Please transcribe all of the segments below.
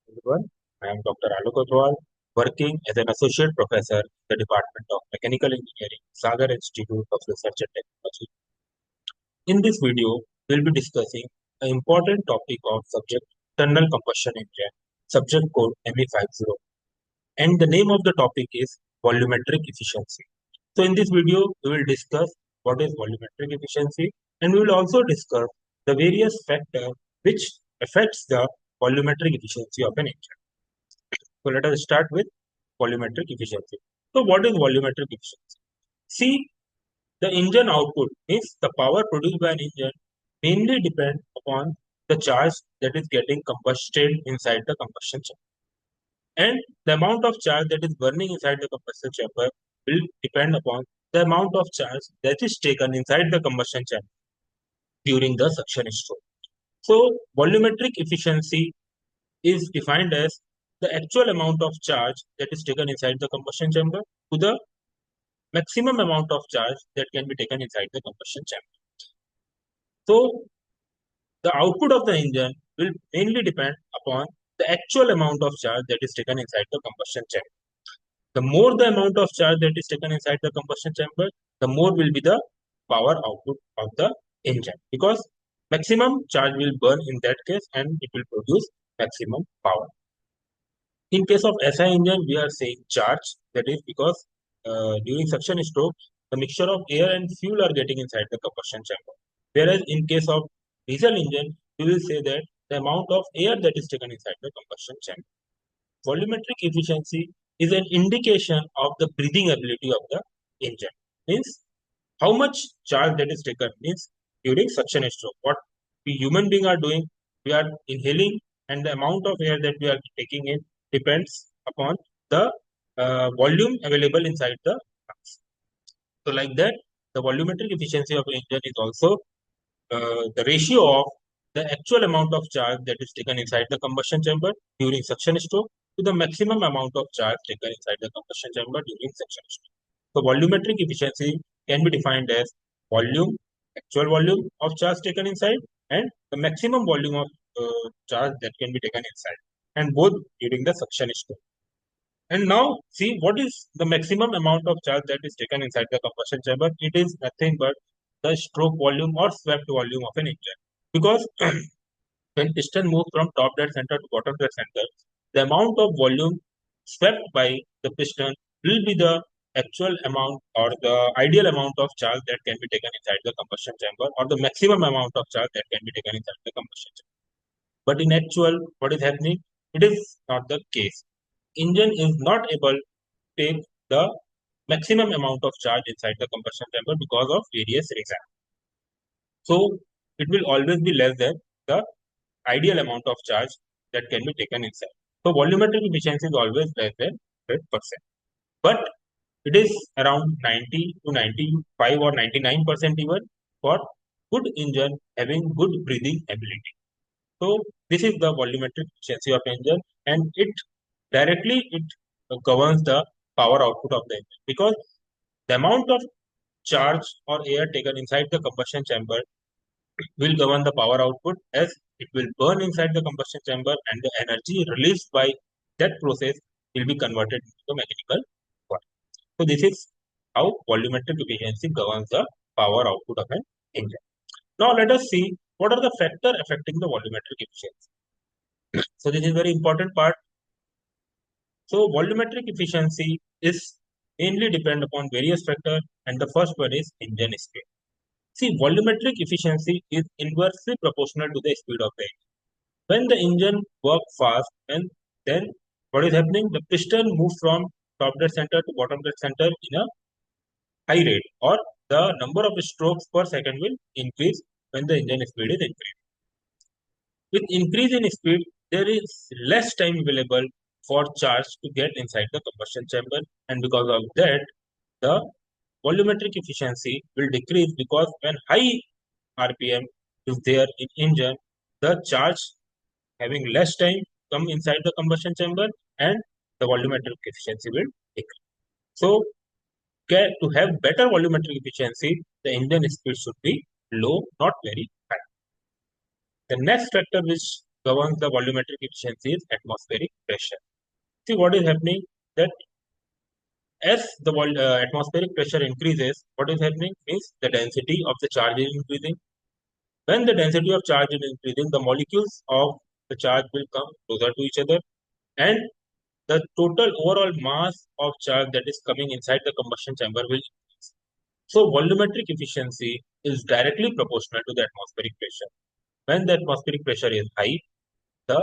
Everyone. I am Dr. Alok Agrawal, working as an associate professor in the Department of Mechanical Engineering, Sagar Institute of Research and Technology. In this video, we will be discussing an important topic of subject internal combustion engine, subject code ME50, and the name of the topic is volumetric efficiency. So, in this video, we will discuss what is volumetric efficiency, and we will also discuss the various factors which affects the volumetric efficiency of an engine. So let us start with volumetric efficiency. So what is volumetric efficiency? See, the engine output means the power produced by an engine mainly depend upon the charge that is getting combusted inside the combustion chamber. And the amount of charge that is burning inside the combustion chamber will depend upon the amount of charge that is taken inside the combustion chamber during the suction stroke. So volumetric efficiency is defined as the actual amount of charge that is taken inside the combustion chamber to the maximum amount of charge that can be taken inside the combustion chamber. So the output of the engine will mainly depend upon the actual amount of charge that is taken inside the combustion chamber. The more the amount of charge that is taken inside the combustion chamber, the more will be the power output of the engine, because maximum charge will burn in that case and it will produce maximum power. In case of SI engine, we are saying charge. That is because during suction stroke, the mixture of air and fuel are getting inside the combustion chamber. Whereas in case of diesel engine, we will say that the amount of air that is taken inside the combustion chamber. Volumetric efficiency is an indication of the breathing ability of the engine. Means how much charge that is taken means during suction stroke. What we human being are doing, we are inhaling, and the amount of air that we are taking in depends upon the volume available inside the lungs. So, like that, the volumetric efficiency of an engine is also the ratio of the actual amount of charge that is taken inside the combustion chamber during suction stroke to the maximum amount of charge taken inside the combustion chamber during suction stroke. So, volumetric efficiency can be defined as volume, actual volume of charge taken inside, and the maximum volume of charge that can be taken inside, and both during the suction stroke. And now, see what is the maximum amount of charge that is taken inside the combustion chamber. It is nothing but the stroke volume or swept volume of an engine. Because when piston moves from top dead center to bottom dead center, the amount of volume swept by the piston will be the actual amount or the ideal amount of charge that can be taken inside the combustion chamber, or the maximum amount of charge that can be taken inside the combustion chamber. But in actual, what is happening? It is not the case. Engine is not able to take the maximum amount of charge inside the combustion chamber because of various reasons. So it will always be less than the ideal amount of charge that can be taken inside. So volumetric efficiency is always less than 100%. But it is around 90 to 95 or 99% even for good engine having good breathing ability. So this is the volumetric efficiency of engine, and it directly governs the power output of the engine, because the amount of charge or air taken inside the combustion chamber will govern the power output, as it will burn inside the combustion chamber and the energy released by that process will be converted into mechanical work. So this is how volumetric efficiency governs the power output of an engine. Now let us see what are the factors affecting the volumetric efficiency. So this is very important part. So volumetric efficiency is mainly depend upon various factors, and the first one is engine speed. See, volumetric efficiency is inversely proportional to the speed of the engine. When the engine works fast, and then what is happening? The piston moves from top dead center to bottom dead center in a high rate, or the number of strokes per second will increase when the engine speed is increased. With increase in speed, there is less time available for charge to get inside the combustion chamber, and because of that, the volumetric efficiency will decrease, because when high RPM is there in engine, the charge having less time come inside the combustion chamber, and the volumetric efficiency will decrease. So, to have better volumetric efficiency, the engine speed should be low, not very high. The next factor which governs the volumetric efficiency is atmospheric pressure. See what is happening, that as the atmospheric pressure increases, what is happening is the density of the charge is increasing. When the density of charge is increasing, the molecules of the charge will come closer to each other, and the total overall mass of charge that is coming inside the combustion chamber will increase. So volumetric efficiency is directly proportional to the atmospheric pressure. When the atmospheric pressure is high, the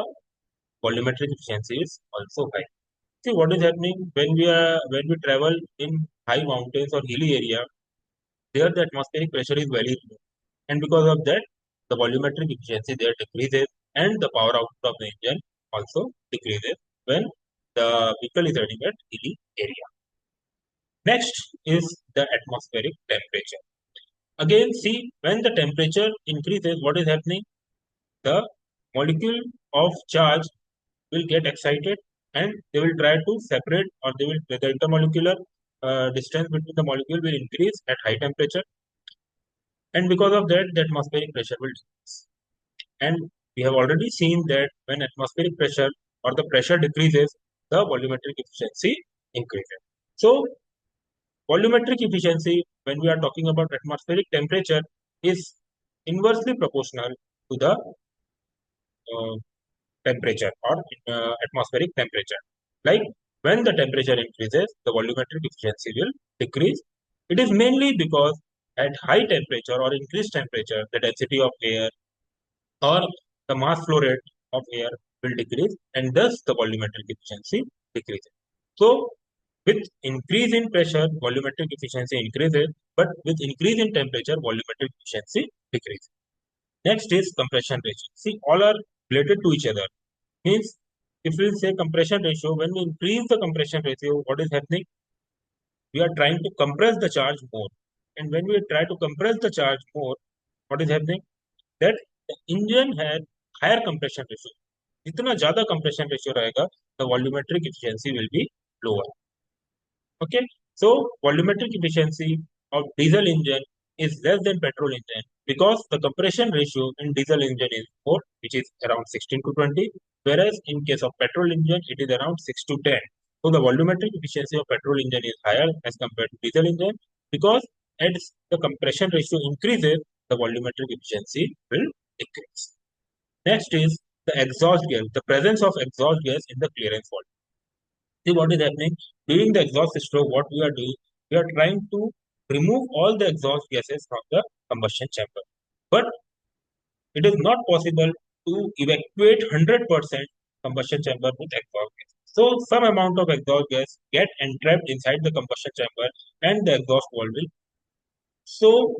volumetric efficiency is also high. See what is happening when we travel in high mountains or hilly area. There the atmospheric pressure is very low, and because of that, the volumetric efficiency there decreases, and the power output of the engine also decreases when the vehicle is running at hilly area. Next is the atmospheric temperature. Again, see when the temperature increases, what is happening? The molecule of charge will get excited, and they will try to separate, or the intermolecular distance between the molecule will increase at high temperature, and because of that, the atmospheric pressure will decrease. And we have already seen that when atmospheric pressure or the pressure decreases, the volumetric efficiency increases. So volumetric efficiency, when we are talking about atmospheric temperature, is inversely proportional to the uh, temperature or atmospheric temperature. Like when the temperature increases, the volumetric efficiency will decrease. It is mainly because at high temperature or increased temperature, the density of air or the mass flow rate of air will decrease, and thus the volumetric efficiency decreases. So with increase in pressure, volumetric efficiency increases, but with increase in temperature, volumetric efficiency decreases. Next is compression ratio. See, all are related to each other. Means, if we say compression ratio, when we increase the compression ratio, what is happening? We are trying to compress the charge more. And when we try to compress the charge more, what is happening? That the engine has higher compression ratio. जितना ज़्यादा compression ratio रहेगा, the volumetric efficiency will be lower. Okay, so volumetric efficiency of diesel engine is less than petrol engine because the compression ratio in diesel engine is more, which is around 16 to 20, whereas in case of petrol engine it is around 6 to 10. So the volumetric efficiency of petrol engine is higher as compared to diesel engine because as the compression ratio increases, the volumetric efficiency will decrease. Next is the exhaust gas, the presence of exhaust gas in the clearance volume. See what is happening during the exhaust stroke. What we are doing, we are trying to remove all the exhaust gases from the combustion chamber, but it is not possible to evacuate 100% combustion chamber with exhaust gas. So some amount of exhaust gas get entrapped inside the combustion chamber, and the exhaust valve will. So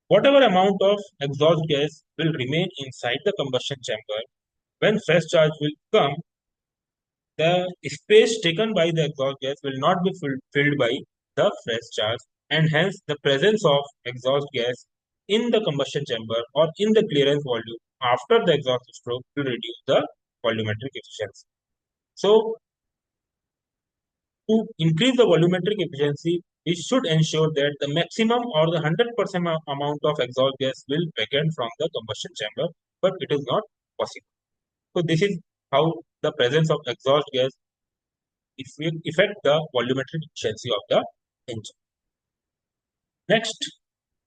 whatever amount of exhaust gas will remain inside the combustion chamber, when fresh charge will come, the space taken by the exhaust gas will not be filled by the fresh charge, and hence the presence of exhaust gas in the combustion chamber or in the clearance volume after the exhaust stroke will reduce the volumetric efficiency. So, to increase the volumetric efficiency, we should ensure that the maximum or the 100% amount of exhaust gas will vacate from the combustion chamber, but it is not possible. So, this is how the presence of exhaust gas affect the volumetric efficiency of the engine. Next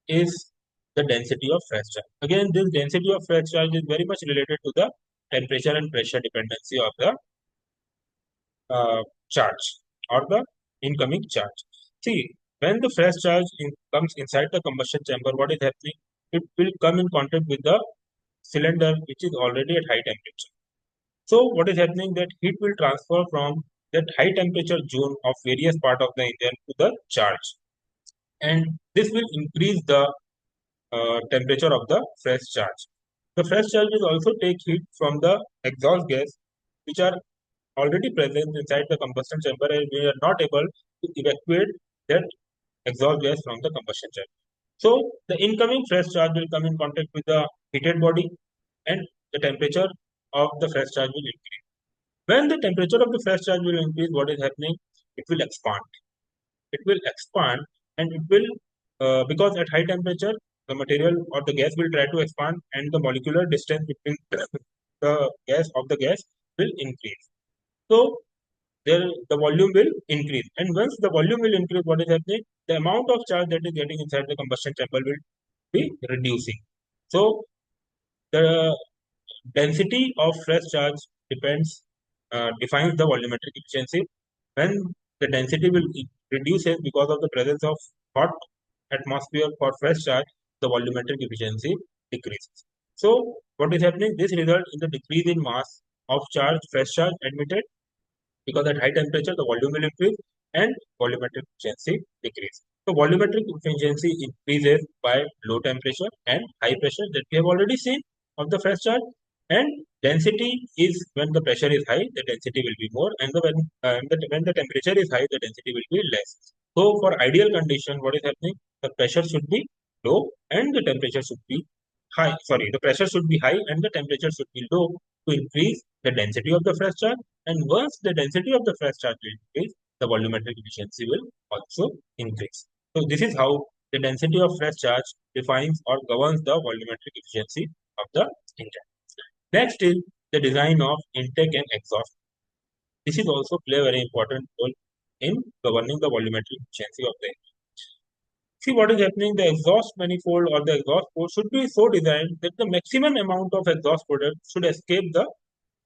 is the density of fresh charge. Again, this density of fresh charge is very much related to the temperature and pressure dependency of the charge or the incoming charge. See, when the fresh charge comes inside the combustion chamber, what is happening? It will come in contact with the cylinder which is already at high temperature. So what is happening, that heat will transfer from that high temperature zone of various part of the engine to the charge, and this will increase the temperature of the fresh charge. The fresh charge will also take heat from the exhaust gas which are already present inside the combustion chamber, and we are not able to evacuate that exhaust gas from the combustion chamber. So the incoming fresh charge will come in contact with the heated body, and the temperature of the fresh charge will increase. When the temperature of the fresh charge will increase, what is happening? It will expand. It will expand, and it will, because at high temperature, the material or the gas will try to expand, and the molecular distance between the gas will increase. So there the volume will increase, and once the volume will increase, what is happening? The amount of charge that is getting inside the combustion chamber will be reducing. So the density of fresh charge defines the volumetric efficiency. When the density will reduces because of the presence of hot atmosphere for fresh charge, the volumetric efficiency decreases. So what is happening? This results in the decrease in mass of charge, fresh charge admitted, because at high temperature the volume will increase and volumetric efficiency decrease. So volumetric efficiency increases by low temperature and high pressure that we have already seen of the fresh charge, and density is when the pressure is high, the density will be more, and when the temperature is high, the density will be less. So for ideal condition, what is happening? The pressure should be low and the temperature should be high. Sorry, the pressure should be high and the temperature should be low to increase the density of the fresh charge. And once the density of the fresh charge will increase, the volumetric efficiency will also increase. So this is how the density of fresh charge defines or governs the volumetric efficiency of the engine. Next is the design of intake and exhaust. This is also play a very important role in governing the volumetric efficiency of the engine. See what is happening, the exhaust manifold or the exhaust port should be so designed that the maximum amount of exhaust product should escape the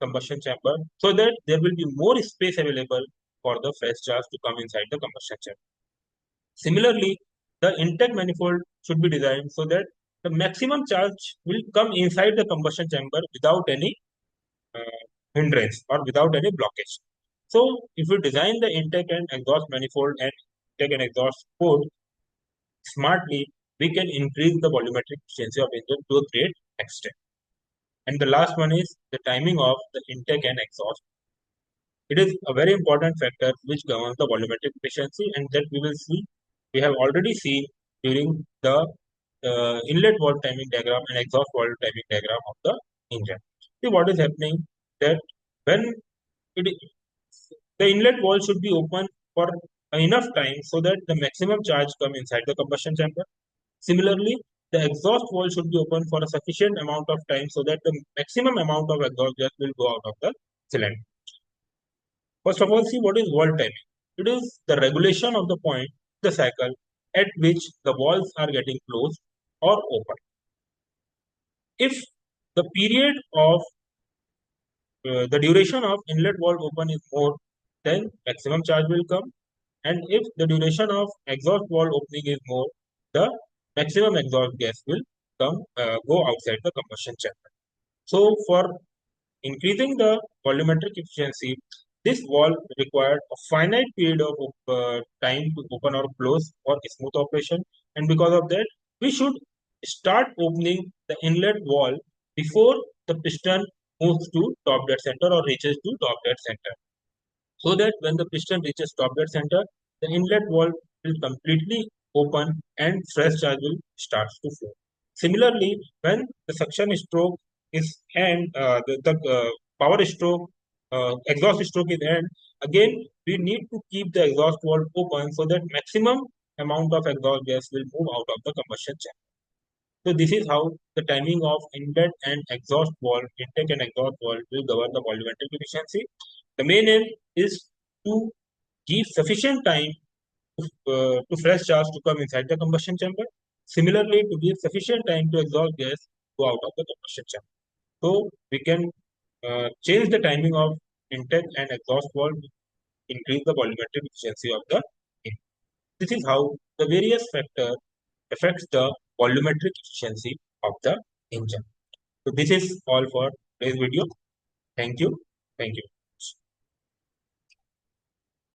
combustion chamber so that there will be more space available for the fresh charge to come inside the combustion chamber. Similarly, the intake manifold should be designed so that the maximum charge will come inside the combustion chamber without any hindrance or without any blockage. So, if we design the intake and exhaust manifold and intake and exhaust port smartly, we can increase the volumetric efficiency of engine to a great extent. And the last one is the timing of the intake and exhaust. It is a very important factor which governs the volumetric efficiency, and that we have already seen during the inlet valve timing diagram and exhaust valve timing diagram of the engine. See what is happening, that when it, the inlet valve should be open for enough time so that the maximum charge come inside the combustion chamber. Similarly, the exhaust valve should be open for a sufficient amount of time so that the maximum amount of exhaust gas will go out of the cylinder. First of all, see what is valve timing. It is the regulation of the point, the cycle, at which the valves are getting closed or open. If the period of the duration of inlet valve open is more, then maximum charge will come. And if the duration of exhaust valve opening is more, the maximum exhaust gas will go outside the combustion chamber. So for increasing the volumetric efficiency, this valve required a finite period of time to open or close for smooth operation, and because of that, we should start opening the inlet valve before the piston moves to top dead center or reaches to top dead center, so that when the piston reaches top dead center, the inlet valve will completely open and fresh charge will start to flow. Similarly, when the suction stroke is end, the power stroke, exhaust stroke is end, again we need to keep the exhaust valve open so that maximum amount of exhaust gas will move out of the combustion chamber. So this is how the timing of inlet and exhaust valve, intake and exhaust valve will govern the volumetric efficiency. The main aim is to give sufficient time to fresh charge to come inside the combustion chamber. Similarly, to give sufficient time to exhaust gas go out of the combustion chamber. So we can change the timing of intake and exhaust valve to increase the volumetric efficiency of the engine. This is how the various factors affects the volumetric efficiency of the engine. So this is all for today's video. Thank you. Thank you.